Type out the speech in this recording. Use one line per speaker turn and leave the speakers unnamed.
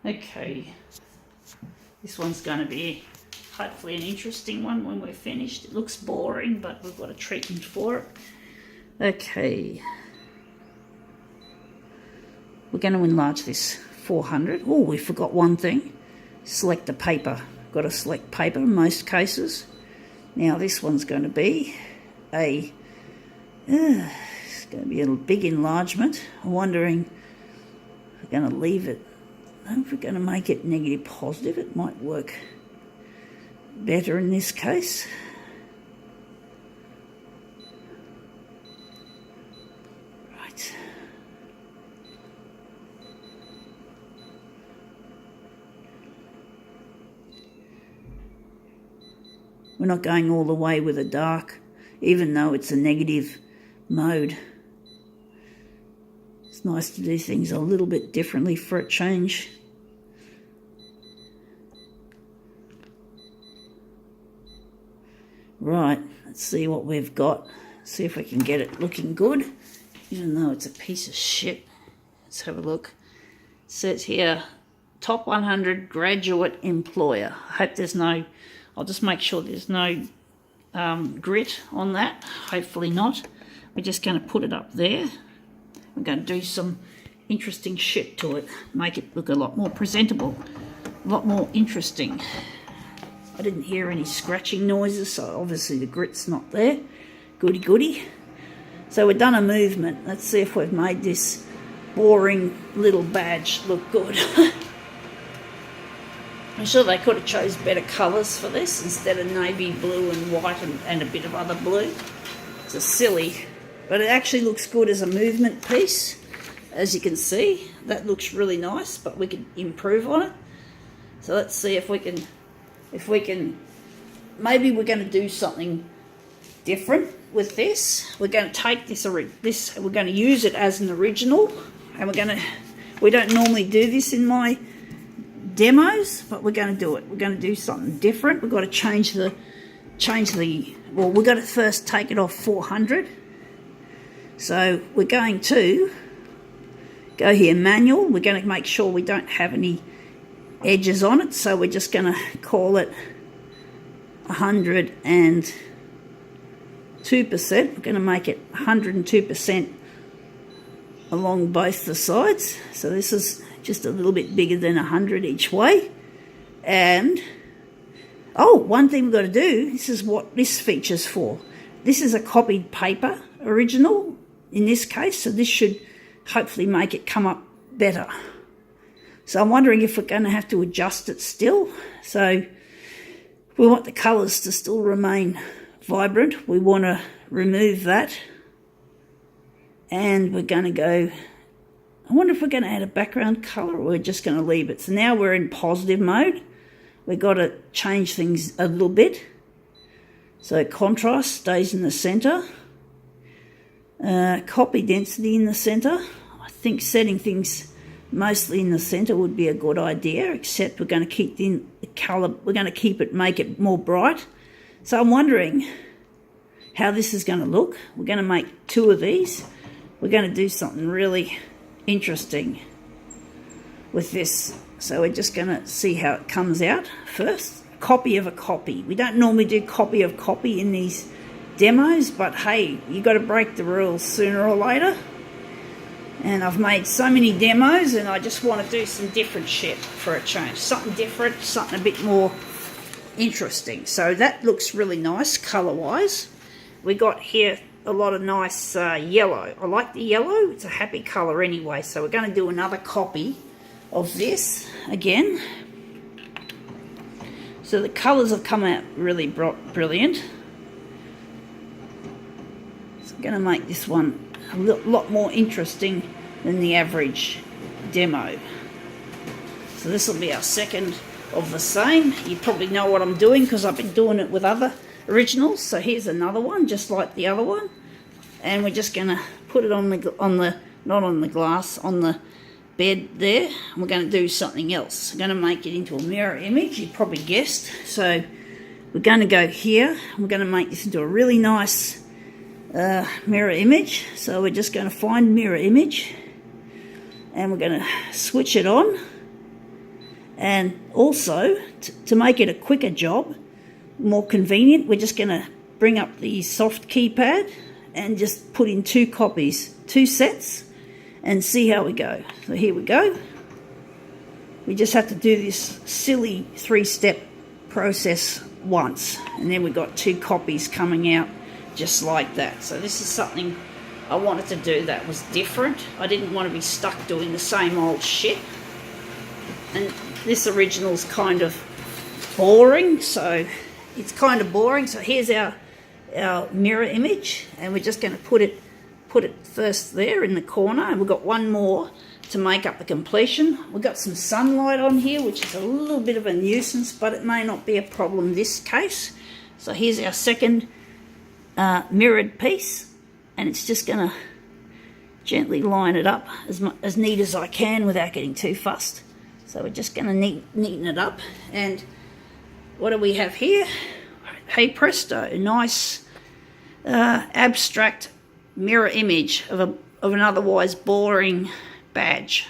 Okay, this one's going to be hopefully an interesting one when we're finished. It looks boring, but we've got a treatment for it. Okay, we're going to enlarge this 400. Oh, we forgot one thing. Select the paper. Got to select paper in most cases. Now this one's going to be it's going to be a big enlargement. I'm wondering if we're going to leave it. If we're going to make it negative positive, it might work better in this case. Right. We're not going all the way with a dark, even though it's a negative mode. It's nice to do things a little bit differently for a change. Right, let's see what we've got. See if we can get it looking good, even though it's a piece of shit. Let's have a look. It says here, top 100 graduate employer. I hope there's no, I'll just make sure there's no grit on that. Hopefully not. We're just going to put it up there. We're going to do some interesting shit to it. Make it look a lot more presentable, a lot more interesting. I didn't hear any scratching noises, so obviously the grit's not there. Goody goody. So we've done a movement. Let's see if we've made this boring little badge look good. I'm sure they could have chose better colours for this instead of navy blue and white and a bit of other blue. It's a silly, but it actually looks good as a movement piece. As you can see, that looks really nice, but we can improve on it. So let's see if we can, maybe we're going to do something different with this. We're going to take this, we're going to use it as an original, and we don't normally do this in my demos, but we're going to do it. We're going to do something different. We've got to change the, well, we've got to first take it off 400. So we're going to go here, manual. We're going to make sure we don't have any edges on it. So we're just going to call it 102%. We're going to make it 102% along both the sides. So this is just a little bit bigger than 100 each way. And oh, one thing we've got to do, this is what this feature's for. This is a copied paper original in this case, so this should hopefully make it come up better. So I'm wondering if we're going to have to adjust it still. So we want the colours to still remain vibrant. We want to remove that. And we're going to go, I wonder if we're going to add a background colour or we're just going to leave it. So now we're in positive mode. We've got to change things a little bit. So contrast stays in the centre. Copy density in the centre. I think setting things mostly in the centre would be a good idea, except we're going to keep the colour, we're going to keep it, make it more bright. So I'm wondering how this is going to look. We're going to make 2 of these. We're going to do something really interesting with this. So we're just going to see how it comes out first. Copy of a copy. We don't normally do copy of copy in these demos, but hey, you got to break the rules sooner or later. And I've made so many demos and I just want to do some different shit for a change. Something different, something a bit more interesting. So that looks really nice colour-wise. We got here a lot of nice yellow. I like the yellow. It's a happy colour anyway. So we're going to do another copy of this again. So the colours have come out really brilliant. So I'm going to make this one a lot more interesting than the average demo. So this will be our second of the same. You probably know what I'm doing because I've been doing it with other originals. So here's another one just like the other one, and we're just going to put it on the not on the glass, on the bed there. And we're going to do something else. We're going to make it into a mirror image. You probably guessed. So we're going to go here. We're going to make this into a really nice mirror image. So we're just going to find mirror image and we're going to switch it on, And also, to make it a quicker job, more convenient, we're just going to bring up the soft keypad and just put in 2 copies, 2 sets, and see how we go. So here we go. We just have to do this silly 3-step process once, and then we've got 2 copies coming out just like that. So this is something I wanted to do that was different. I didn't want to be stuck doing the same old shit. And this original's kind of boring, so it's kind of boring. So here's our mirror image, and we're just going to put it first there in the corner, and we've got one more to make up the completion. We've got some sunlight on here, which is a little bit of a nuisance, but it may not be a problem in this case. So here's our second mirrored piece, and it's just going to gently line it up as neat as I can without getting too fussed. So we're just going to neaten it up. And what do we have here? Hey presto, a nice abstract mirror image of an otherwise boring badge.